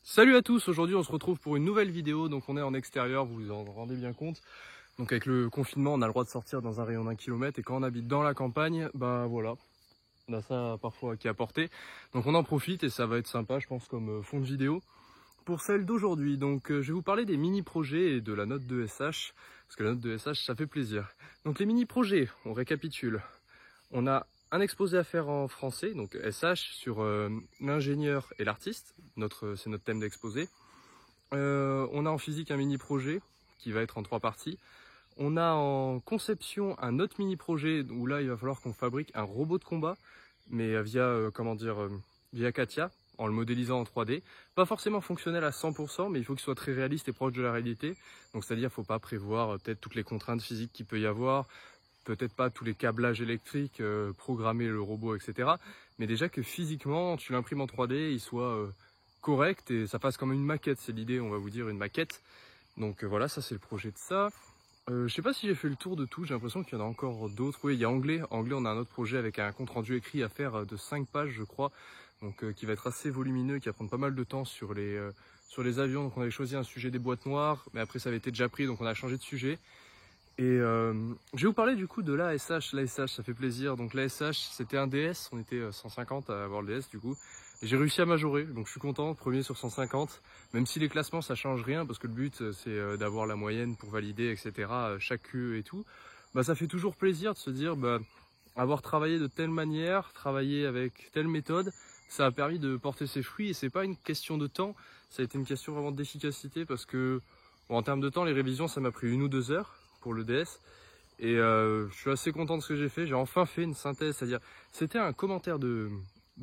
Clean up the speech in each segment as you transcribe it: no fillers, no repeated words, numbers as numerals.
Salut à tous, aujourd'hui on se retrouve pour une nouvelle vidéo, donc on est en extérieur, vous vous en rendez bien compte. Donc avec le confinement on a le droit de sortir dans un rayon d'1 kilomètre et quand on habite dans la campagne, bah voilà, on a ça parfois qui est à portée. Donc on en profite et ça va être sympa je pense comme fond de vidéo. Pour celle d'aujourd'hui, donc je vais vous parler des mini-projets et de la note de SH, parce que la note de SH ça fait plaisir. Donc les mini-projets, on récapitule. On a un exposé à faire en français, donc SH, sur l'ingénieur et l'artiste, c'est notre thème d'exposé. On a en physique un mini-projet qui va être en 3 parties. On a en conception un autre mini-projet où là il va falloir qu'on fabrique un robot de combat, mais via Katia, en le modélisant en 3D. Pas forcément fonctionnel à 100%, mais il faut qu'il soit très réaliste et proche de la réalité. Donc c'est-à-dire qu'il ne faut pas prévoir peut-être toutes les contraintes physiques qu'il peut y avoir, peut-être pas tous les câblages électriques, programmer le robot, etc. Mais déjà que physiquement, tu l'imprimes en 3D, il soit correct et ça fasse comme une maquette. C'est l'idée, on va vous dire, une maquette. Donc voilà, ça c'est le projet de ça. Je sais pas si j'ai fait le tour de tout, j'ai l'impression qu'il y en a encore d'autres. Oui, il y a anglais. Anglais, on a un autre projet avec un compte rendu écrit à faire de 5 pages, je crois. Donc qui va être assez volumineux, qui va prendre pas mal de temps sur les avions. Donc on avait choisi un sujet des boîtes noires, mais après ça avait été déjà pris, donc on a changé de sujet. Et je vais vous parler du coup de l'ASH. L'ASH, ça fait plaisir. Donc l'ASH, c'était un DS, on était 150 à avoir le DS du coup. Et j'ai réussi à majorer, donc je suis content, premier sur 150. Même si les classements, ça change rien, parce que le but, c'est d'avoir la moyenne pour valider, etc. Chaque queue et tout. Bah ça fait toujours plaisir de se dire, bah, avoir travaillé de telle manière, travailler avec telle méthode, ça a permis de porter ses fruits. Et c'est pas une question de temps, ça a été une question vraiment d'efficacité, parce que bon, en termes de temps, les révisions, ça m'a pris 1 ou 2 heures pour le DS et je suis assez content de ce que j'ai fait. J'ai enfin fait une synthèse, c'est-à-dire c'était un commentaire de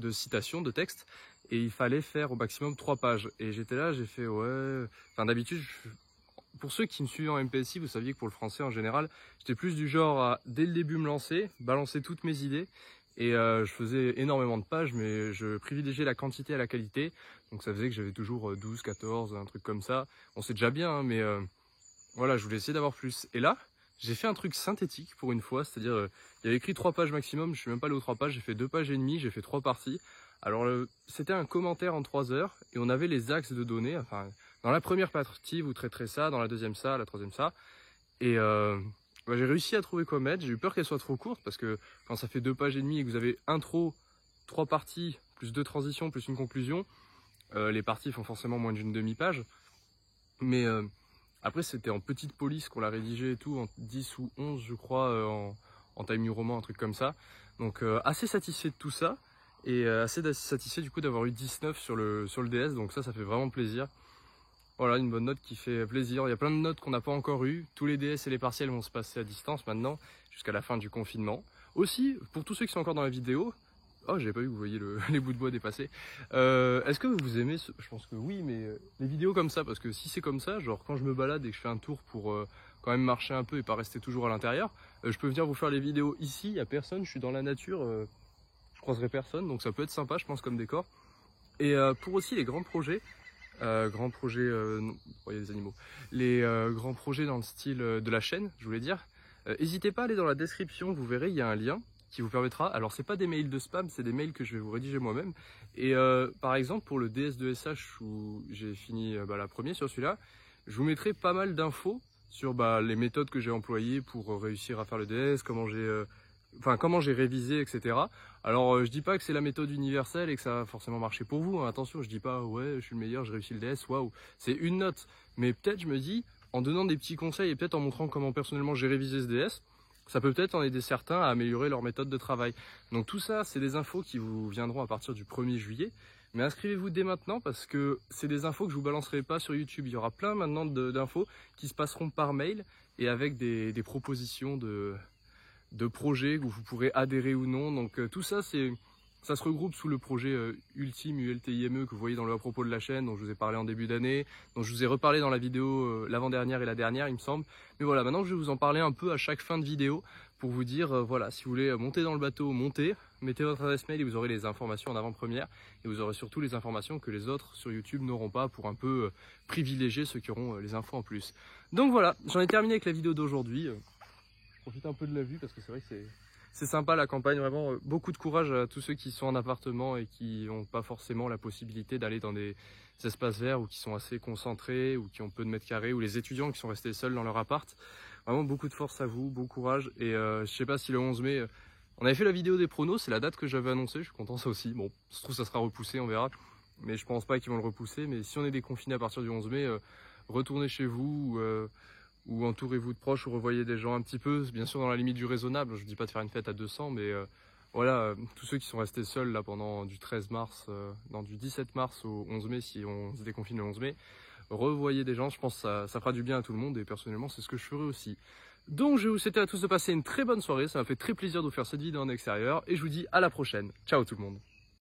citation, de texte, et il fallait faire au maximum 3 pages. Et j'étais là, j'ai fait ouais. Enfin d'habitude, pour ceux qui me suivent en MPSI, vous saviez que pour le français en général, j'étais plus du genre à dès le début me lancer, balancer toutes mes idées. Et je faisais énormément de pages, mais je privilégiais la quantité à la qualité. Donc ça faisait que j'avais toujours 12, 14, un truc comme ça. Bon, c'est déjà bien, hein, mais voilà, je voulais essayer d'avoir plus. Et là, j'ai fait un truc synthétique pour une fois, c'est-à-dire, il y avait écrit 3 pages maximum, je suis même pas allé aux 3 pages, j'ai fait 2 pages et demie, j'ai fait 3 parties. Alors, c'était un commentaire en 3 heures, et on avait les axes de données, enfin, dans la première partie, vous traiterez ça, dans la deuxième ça, la troisième ça. Et bah, j'ai réussi à trouver quoi mettre, j'ai eu peur qu'elle soit trop courte, parce que quand ça fait 2 pages et demie et que vous avez intro, 3 parties, plus 2 transitions, plus une conclusion, les parties font forcément moins d'une demi-page. Mais après, c'était en petite police qu'on l'a rédigé et tout, en 10 ou 11, je crois, en Time New Roman, un truc comme ça. Donc, assez satisfait de tout ça. Et assez satisfait du coup d'avoir eu 19 sur le DS. Donc ça fait vraiment plaisir. Voilà, une bonne note qui fait plaisir. Il y a plein de notes qu'on n'a pas encore eues. Tous les DS et les partiels vont se passer à distance maintenant, jusqu'à la fin du confinement. Aussi, pour tous ceux qui sont encore dans la vidéo, oh, j'avais pas vu que vous voyez les bouts de bois dépasser. Est-ce que vous aimez je pense que oui, mais les vidéos comme ça, parce que si c'est comme ça, genre quand je me balade et que je fais un tour pour quand même marcher un peu et pas rester toujours à l'intérieur, je peux venir vous faire les vidéos ici, il n'y a personne, je suis dans la nature, je croiserai personne, donc ça peut être sympa, je pense, comme décor. Et pour aussi les grands projets, non, il y a des animaux, les grands projets dans le style de la chaîne, je voulais dire, n'hésitez pas à aller dans la description, vous verrez, il y a un lien qui vous permettra, alors c'est pas des mails de spam, c'est des mails que je vais vous rédiger moi-même. Et par exemple pour le DS2SH où j'ai fini la première sur celui-là, je vous mettrai pas mal d'infos sur les méthodes que j'ai employées pour réussir à faire le DS, comment j'ai révisé, etc. Alors je dis pas que c'est la méthode universelle et que ça va forcément marcher pour vous, hein. Attention, je dis pas ouais je suis le meilleur, j'ai réussi le DS, waouh, c'est une note. Mais peut-être je me dis, en donnant des petits conseils et peut-être en montrant comment personnellement j'ai révisé ce DS, ça peut peut-être en aider certains à améliorer leur méthode de travail. Donc tout ça, c'est des infos qui vous viendront à partir du 1er juillet. Mais inscrivez-vous dès maintenant parce que c'est des infos que je vous balancerai pas sur YouTube. Il y aura plein maintenant d'infos qui se passeront par mail et avec des propositions de projets où vous pourrez adhérer ou non. Donc tout ça, ça se regroupe sous le projet Ultime ULTIME que vous voyez dans le à propos de la chaîne, dont je vous ai parlé en début d'année, dont je vous ai reparlé dans la vidéo l'avant-dernière et la dernière, il me semble. Mais voilà, maintenant je vais vous en parler un peu à chaque fin de vidéo pour vous dire, voilà, si vous voulez monter dans le bateau, montez, mettez votre adresse mail et vous aurez les informations en avant-première. Et vous aurez surtout les informations que les autres sur YouTube n'auront pas pour un peu privilégier ceux qui auront les infos en plus. Donc voilà, j'en ai terminé avec la vidéo d'aujourd'hui. Je profite un peu de la vue parce que c'est vrai que c'est sympa la campagne, vraiment beaucoup de courage à tous ceux qui sont en appartement et qui n'ont pas forcément la possibilité d'aller dans des espaces verts ou qui sont assez concentrés ou qui ont peu de mètres carrés, ou les étudiants qui sont restés seuls dans leur appart. Vraiment beaucoup de force à vous, bon courage. Et je sais pas si le 11 mai, on avait fait la vidéo des pronos, c'est la date que j'avais annoncée, je suis content ça aussi. Bon, ça se trouve ça sera repoussé, on verra. Mais je pense pas qu'ils vont le repousser. Mais si on est déconfiné à partir du 11 mai, retournez chez vous ou entourez-vous de proches ou revoyez des gens un petit peu, bien sûr dans la limite du raisonnable. Je dis pas de faire une fête à 200, mais voilà, tous ceux qui sont restés seuls là pendant du 13 mars, du 17 mars au 11 mai, si on se déconfine le 11 mai, revoyez des gens, je pense que ça fera du bien à tout le monde et personnellement c'est ce que je ferai aussi. Donc je vais vous souhaiter à tous de passer une très bonne soirée, ça m'a fait très plaisir de vous faire cette vidéo en extérieur et je vous dis à la prochaine. Ciao tout le monde.